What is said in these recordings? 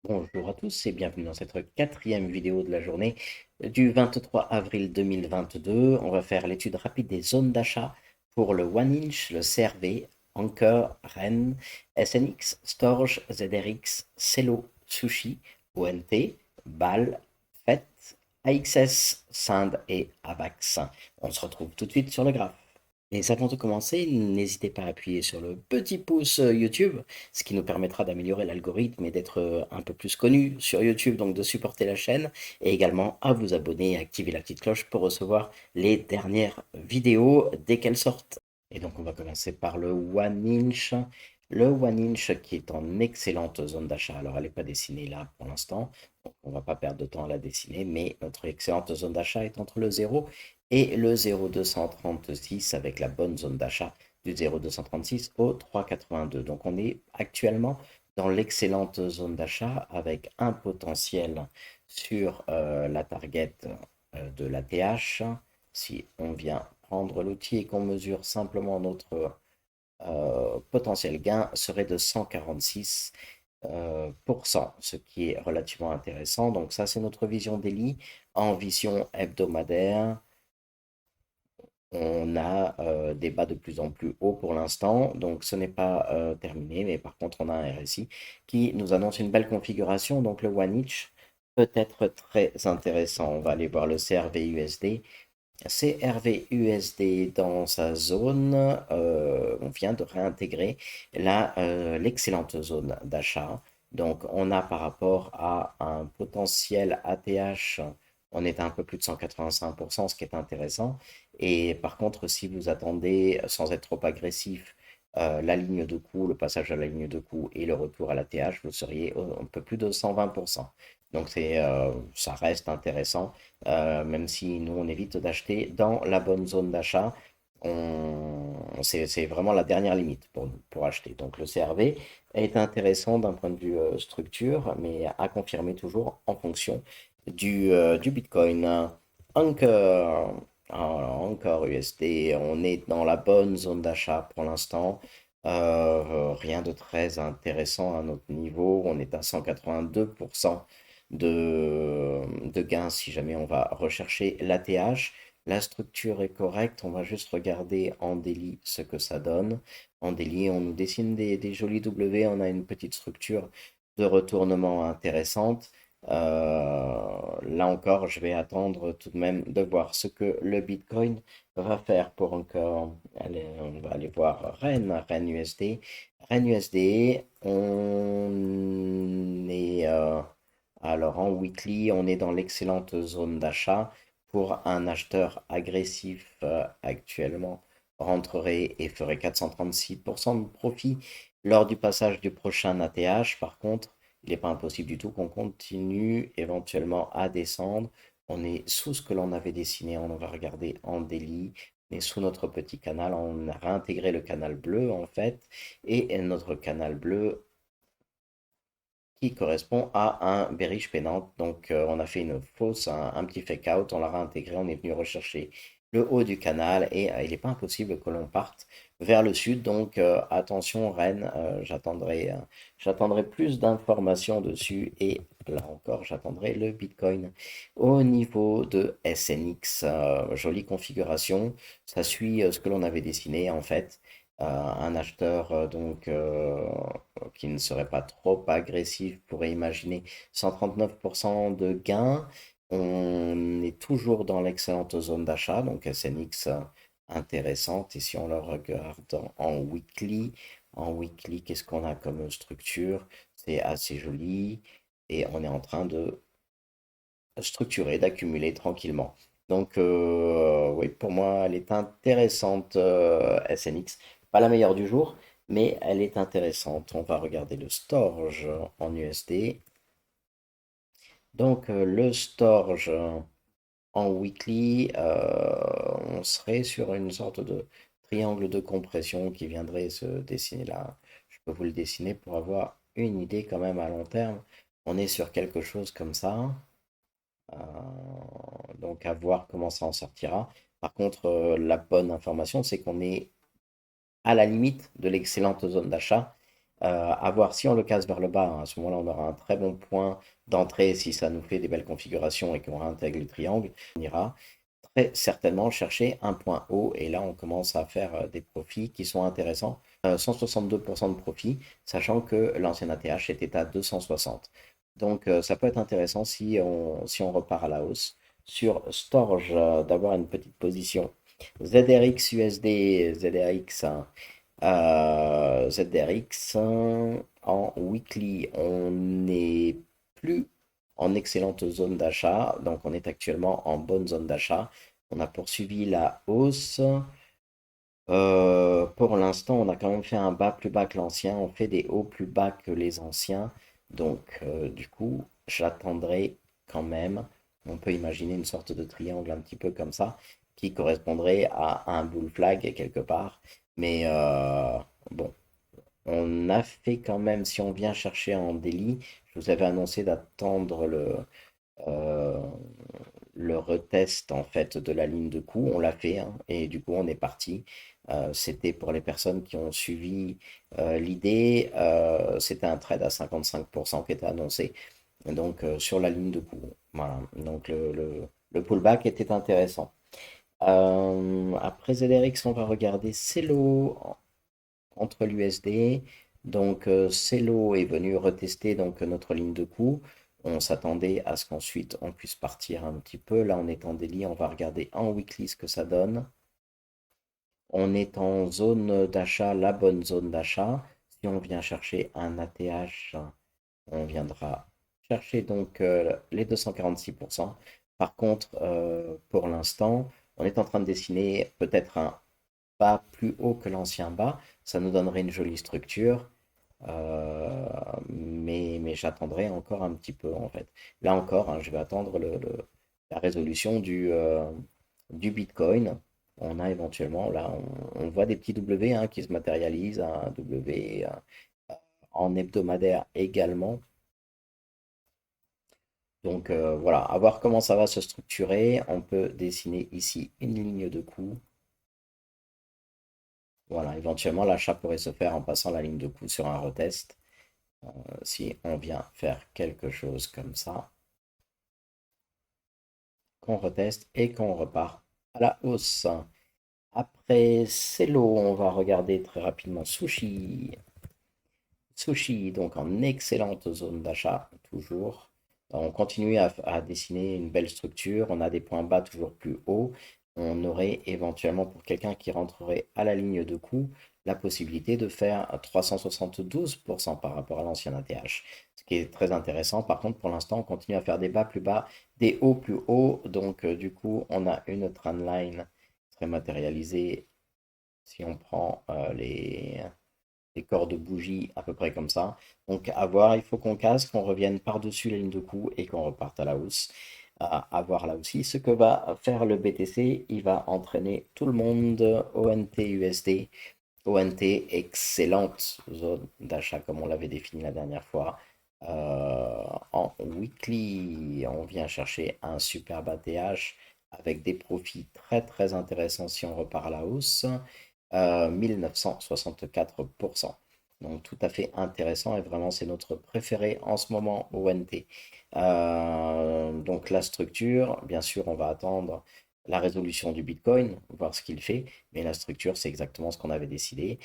Bonjour à tous et bienvenue dans cette quatrième vidéo de la journée du 23 avril 2022. On va faire l'étude rapide des zones d'achat pour le One Inch, le CRV, Anker, Rennes, SNX, Storge, ZRX, Cello, Sushi, ONT, BAL, FET, AXS, Sind et ABAX. On se retrouve tout de suite sur le graphe. Mais avant de commencer, n'hésitez pas à appuyer sur le petit pouce YouTube, ce qui nous permettra d'améliorer l'algorithme et d'être un peu plus connu sur YouTube, donc de supporter la chaîne, et également à vous abonner et activer la petite cloche pour recevoir les dernières vidéos dès qu'elles sortent. Et donc on va commencer par le One Inch. Le One Inch qui est en excellente zone d'achat. Alors elle n'est pas dessinée là pour l'instant, donc on ne va pas perdre de temps à la dessiner, mais notre excellente zone d'achat est entre le 0 et le 0,236 avec la bonne zone d'achat du 0,236 au 3,82. Donc on est actuellement dans l'excellente zone d'achat avec un potentiel sur la target de la TH. Si on vient prendre l'outil et qu'on mesure simplement notre potentiel gain serait de 146 ce qui est relativement intéressant. Donc ça, c'est notre vision daily. En vision hebdomadaire, on a des bas de plus en plus hauts pour l'instant, donc ce n'est pas terminé, mais par contre on a un RSI qui nous annonce une belle configuration, donc le One Inch peut être très intéressant. On va aller voir le CRV-USD. CRV-USD dans sa zone, on vient de réintégrer l'excellente zone d'achat. Donc on a par rapport à un potentiel ATH, on est à un peu plus de 185%, ce qui est intéressant. Et par contre, si vous attendez, sans être trop agressif, la ligne de coup, le passage à la ligne de coup et le retour à l'ATH, vous seriez un peu plus de 120%. Donc ça reste intéressant, même si nous on évite d'acheter dans la bonne zone d'achat. C'est vraiment la dernière limite pour nous, pour acheter. Donc le CRV est intéressant d'un point de vue structure, mais à confirmer toujours en fonction du Bitcoin. Anchor, alors, Anchor USD, on est dans la bonne zone d'achat pour l'instant. Rien de très intéressant à notre niveau. On est à 182% de gains si jamais on va rechercher l'ATH. La structure est correcte. On va juste regarder en daily ce que ça donne. En daily, on nous dessine des jolis W. On a une petite structure de retournement intéressante. Là encore, je vais attendre tout de même de voir ce que le Bitcoin va faire pour encore. Allez, on va aller voir Rennes USD. Rennes USD, on est alors en weekly, on est dans l'excellente zone d'achat. Pour un acheteur agressif actuellement, rentrerait et ferait 436% de profit lors du passage du prochain ATH. Par contre, il n'est pas impossible du tout qu'on continue éventuellement à descendre. On est sous ce que l'on avait dessiné, on va regarder en daily. On est sous notre petit canal, on a réintégré le canal bleu en fait, et notre canal bleu qui correspond à un bearish pennant. Donc on a fait une fausse, un petit fake out, on l'a réintégré, on est venu rechercher le haut du canal et il n'est pas impossible que l'on parte vers le sud. Donc attention Rennes, j'attendrai plus d'informations dessus et là encore j'attendrai le Bitcoin. Au niveau de SNX, jolie configuration, ça suit ce que l'on avait dessiné en fait. Un acheteur qui ne serait pas trop agressif pourrait imaginer 139% de gain. On est toujours dans l'excellente zone d'achat, donc SNX intéressante. Et si on le regarde en weekly, qu'est-ce qu'on a comme structure? C'est assez joli et on est en train de structurer, d'accumuler tranquillement. Donc oui, pour moi, elle est intéressante, SNX. Pas la meilleure du jour, mais elle est intéressante. On va regarder le storage en USD. Donc le storage en weekly, on serait sur une sorte de triangle de compression qui viendrait se dessiner là. Je peux vous le dessiner pour avoir une idée quand même à long terme. On est sur quelque chose comme ça. Donc à voir comment ça en sortira. Par contre, la bonne information, c'est qu'on est à la limite de l'excellente zone d'achat À voir si on le casse vers le bas, hein, à ce moment-là, on aura un très bon point d'entrée si ça nous fait des belles configurations et qu'on réintègre les triangles. On ira très certainement chercher un point haut et là, on commence à faire des profits qui sont intéressants. 162% de profit, sachant que l'ancien ATH était à 260. Donc, ça peut être intéressant si on repart à la hausse. Sur Storge, d'avoir une petite position. ZRX USD, ZRX, hein, ZRX en weekly, on n'est plus en excellente zone d'achat, donc on est actuellement en bonne zone d'achat. On a poursuivi la hausse. Pour l'instant, on a quand même fait un bas plus bas que l'ancien. On fait des hauts plus bas que les anciens. Donc, du coup, j'attendrai quand même. On peut imaginer une sorte de triangle un petit peu comme ça, qui correspondrait à un bull flag quelque part. Mais bon, on a fait quand même, si on vient chercher en daily, je vous avais annoncé d'attendre euh, le retest en fait de la ligne de coup, on l'a fait hein, et du coup on est parti. C'était pour les personnes qui ont suivi l'idée, c'était un trade à 55% qui était annoncé, donc sur la ligne de coup. Voilà, donc le pullback était intéressant. Après ZRX, on va regarder Celo entre l'USD. Donc, Celo est venu retester donc, notre ligne de coup. On s'attendait à ce qu'ensuite on puisse partir un petit peu. Là, on est en délit. On va regarder en weekly ce que ça donne. On est en zone d'achat, la bonne zone d'achat. Si on vient chercher un ATH, on viendra chercher donc les 246%. Par contre, pour l'instant, on est en train de dessiner peut-être un pas plus haut que l'ancien bas, ça nous donnerait une jolie structure, mais j'attendrai encore un petit peu en fait. Là encore, hein, je vais attendre la résolution du Bitcoin. On a éventuellement, là, on voit des petits W hein, qui se matérialisent, un W en hebdomadaire également. Donc voilà, à voir comment ça va se structurer. On peut dessiner ici une ligne de coup. Voilà, éventuellement, l'achat pourrait se faire en passant la ligne de coup sur un retest. Si on vient faire quelque chose comme ça, qu'on reteste et qu'on repart à la hausse. Après Celo, on va regarder très rapidement Sushi. Sushi, donc en excellente zone d'achat, toujours. On continue à dessiner une belle structure. On a des points bas toujours plus hauts. On aurait éventuellement, pour quelqu'un qui rentrerait à la ligne de coup, la possibilité de faire 372% par rapport à l'ancien ATH. Ce qui est très intéressant. Par contre, pour l'instant, on continue à faire des bas plus bas, des hauts plus hauts. Donc, du coup, on a une trendline très matérialisée. Si on prend les corps de bougie à peu près comme ça. Donc à voir, il faut qu'on casse, qu'on revienne par-dessus la ligne de coup et qu'on reparte à la hausse. À voir là aussi ce que va faire le BTC. Il va entraîner tout le monde. ONT USD. ONT, excellente zone d'achat comme on l'avait défini la dernière fois. En weekly, on vient chercher un superbe ATH avec des profits très très intéressants si on repart à la hausse. 1964%. Donc tout à fait intéressant et vraiment c'est notre préféré en ce moment au NT. Donc la structure, bien sûr on va attendre la résolution du Bitcoin, voir ce qu'il fait, mais la structure c'est exactement ce qu'on avait décidé,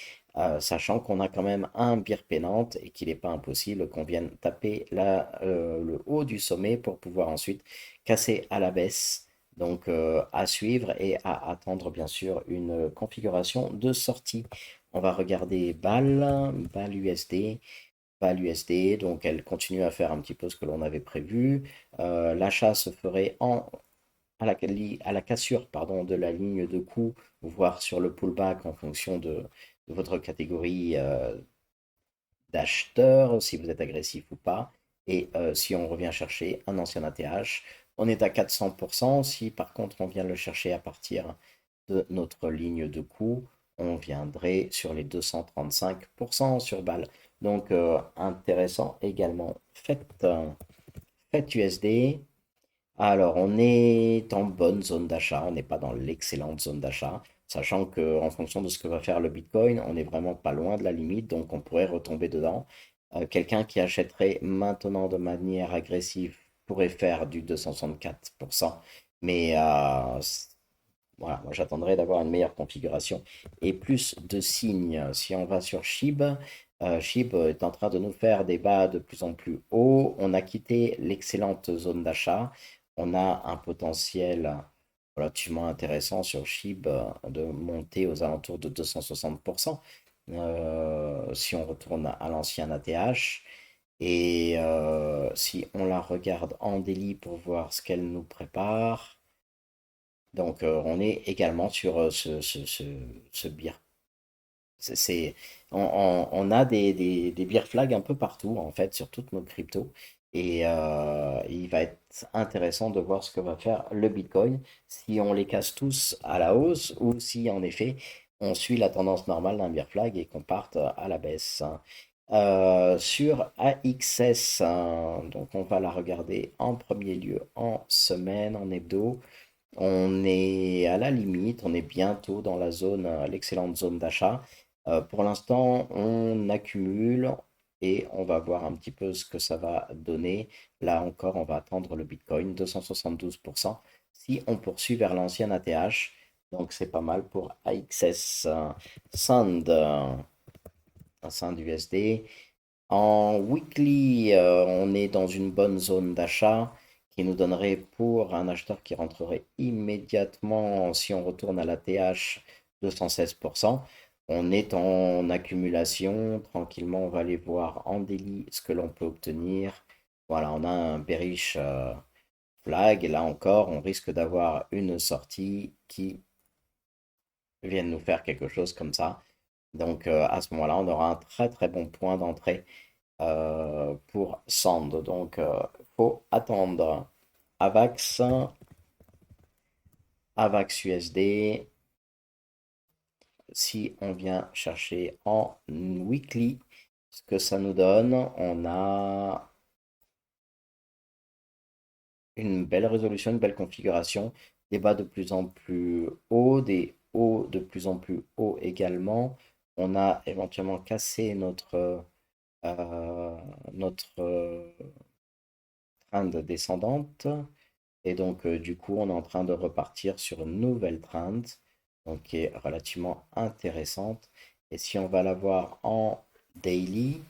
sachant qu'on a quand même un bear pennant et qu'il n'est pas impossible qu'on vienne taper le haut du sommet pour pouvoir ensuite casser à la baisse. Donc à suivre et à attendre bien sûr une configuration de sortie. On va regarder BAL USD. BAL USD, donc elle continue à faire un petit peu ce que l'on avait prévu. L'achat se ferait à la cassure pardon, de la ligne de coût, voire sur le pullback en fonction de votre catégorie d'acheteur, si vous êtes agressif ou pas. Et si on revient chercher un ancien ATH, on est à 400%. Si par contre on vient le chercher à partir de notre ligne de coût, on viendrait sur les 235% sur balle. Donc intéressant également. Faites USD. Alors on est en bonne zone d'achat, on n'est pas dans l'excellente zone d'achat. sachant que en fonction de ce que va faire le Bitcoin, on n'est vraiment pas loin de la limite, donc on pourrait retomber dedans. Quelqu'un qui achèterait maintenant de manière agressive pourrait faire du 264%, mais voilà, moi j'attendrais d'avoir une meilleure configuration et plus de signes. Si on va sur SHIB, SHIB est en train de nous faire des bas de plus en plus hauts. On a quitté l'excellente zone d'achat. On a un potentiel relativement intéressant sur SHIB de monter aux alentours de 260%. Si on retourne à l'ancien ATH. Et si on la regarde en daily pour voir ce qu'elle nous prépare, donc, on est également sur ce beer. C'est, c'est- on a des beer flags un peu partout, en fait, sur toutes nos cryptos. Et il va être intéressant de voir ce que va faire le Bitcoin, si on les casse tous à la hausse ou si, en effet, on suit la tendance normale d'un beer flag et qu'on parte à la baisse. Sur AXS, donc on va la regarder en premier lieu en semaine, en hebdo. On est à la limite, on est bientôt dans la zone, l'excellente zone d'achat. Pour l'instant, on accumule et on va voir un petit peu ce que ça va donner. Là encore, on va attendre le Bitcoin, 272%. Si on poursuit vers l'ancien ATH, donc c'est pas mal pour AXS. Sand, un Sand USD. En weekly, on est dans une bonne zone d'achat qui nous donnerait pour un acheteur qui rentrerait immédiatement, si on retourne à la TH, 216%. On est en accumulation, tranquillement, on va aller voir en daily ce que l'on peut obtenir. Voilà, on a un bearish flag, et là encore, on risque d'avoir une sortie qui vienne nous faire quelque chose comme ça. Donc à ce moment-là, on aura un très très bon point d'entrée pour Sand. Donc, faut attendre Avax, Avax USD. Si on vient chercher en weekly, ce que ça nous donne, on a une belle résolution, une belle configuration, des bas de plus en plus hauts, des hauts de plus en plus hauts également. On a éventuellement cassé notre trend descendante. Et donc, du coup, on est en train de repartir sur une nouvelle trend, donc qui est relativement intéressante. Et si on va la voir en daily,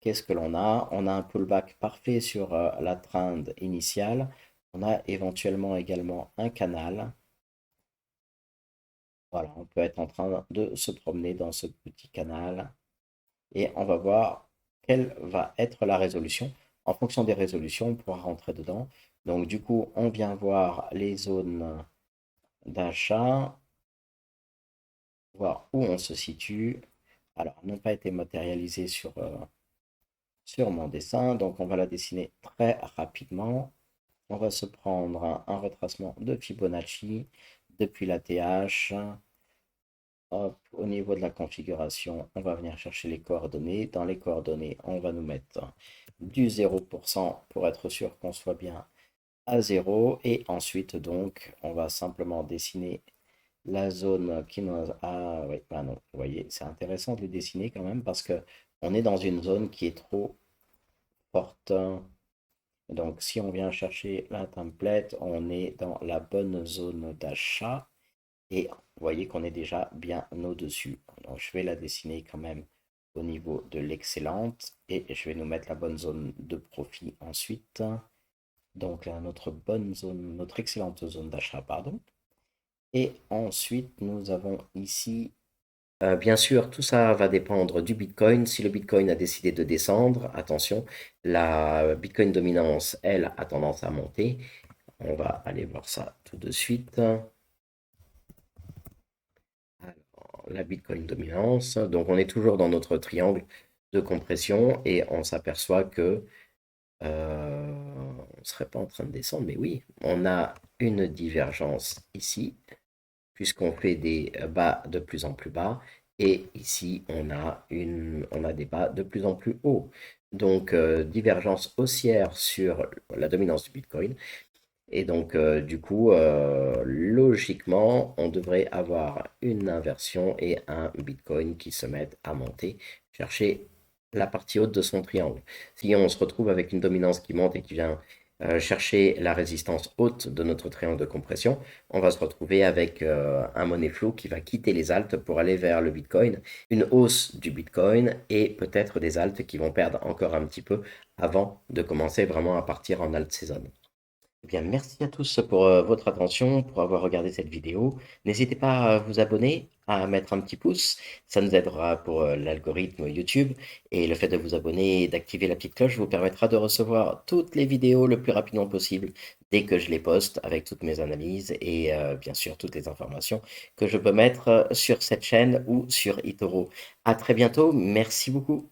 qu'est-ce que l'on a? On a un pullback parfait sur la trend initiale. On a éventuellement également un canal. Voilà, on peut être en train de se promener dans ce petit canal et on va voir quelle va être la résolution. En fonction des résolutions, on pourra rentrer dedans. Donc, du coup, on vient voir les zones d'achat, voir où on se situe. Alors, n'ont pas été matérialisées sur mon dessin, donc on va la dessiner très rapidement. On va se prendre un retracement de Fibonacci depuis la TH. Hop, au niveau de la configuration, on va venir chercher les coordonnées. Dans les coordonnées, on va nous mettre du 0% pour être sûr qu'on soit bien à 0. Et ensuite, donc, on va simplement dessiner la zone qui nous... Ah oui, bah non, vous voyez, c'est intéressant de les dessiner quand même parce que on est dans une zone qui est trop forte. Donc si on vient chercher la template, on est dans la bonne zone d'achat et vous voyez qu'on est déjà bien au-dessus. Donc je vais la dessiner quand même au niveau de l'excellente et je vais nous mettre la bonne zone de profit ensuite. Donc là, notre bonne zone, notre excellente zone d'achat, pardon. Et ensuite, nous avons ici, bien sûr, tout ça va dépendre du Bitcoin. Si le Bitcoin a décidé de descendre, attention, la Bitcoin dominance, elle, a tendance à monter. On va aller voir ça tout de suite. Alors, la Bitcoin dominance, donc on est toujours dans notre triangle de compression et on s'aperçoit que on ne serait pas en train de descendre, mais oui, on a une divergence ici puisqu'on fait des bas de plus en plus bas. Et ici, on a des bas de plus en plus hauts. Donc, divergence haussière sur la dominance du Bitcoin. Et donc, du coup, logiquement, on devrait avoir une inversion et un Bitcoin qui se mettent à monter, chercher la partie haute de son triangle. Si on se retrouve avec une dominance qui monte et qui vient chercher la résistance haute de notre triangle de compression, on va se retrouver avec un money flow qui va quitter les altes pour aller vers le Bitcoin, une hausse du Bitcoin et peut-être des altes qui vont perdre encore un petit peu avant de commencer vraiment à partir en alt season. Eh bien, merci à tous pour votre attention, pour avoir regardé cette vidéo. N'hésitez pas à vous abonner, à mettre un petit pouce. Ça nous aidera pour l'algorithme YouTube. Et le fait de vous abonner et d'activer la petite cloche vous permettra de recevoir toutes les vidéos le plus rapidement possible dès que je les poste avec toutes mes analyses et bien sûr toutes les informations que je peux mettre sur cette chaîne ou sur eToro. À très bientôt. Merci beaucoup.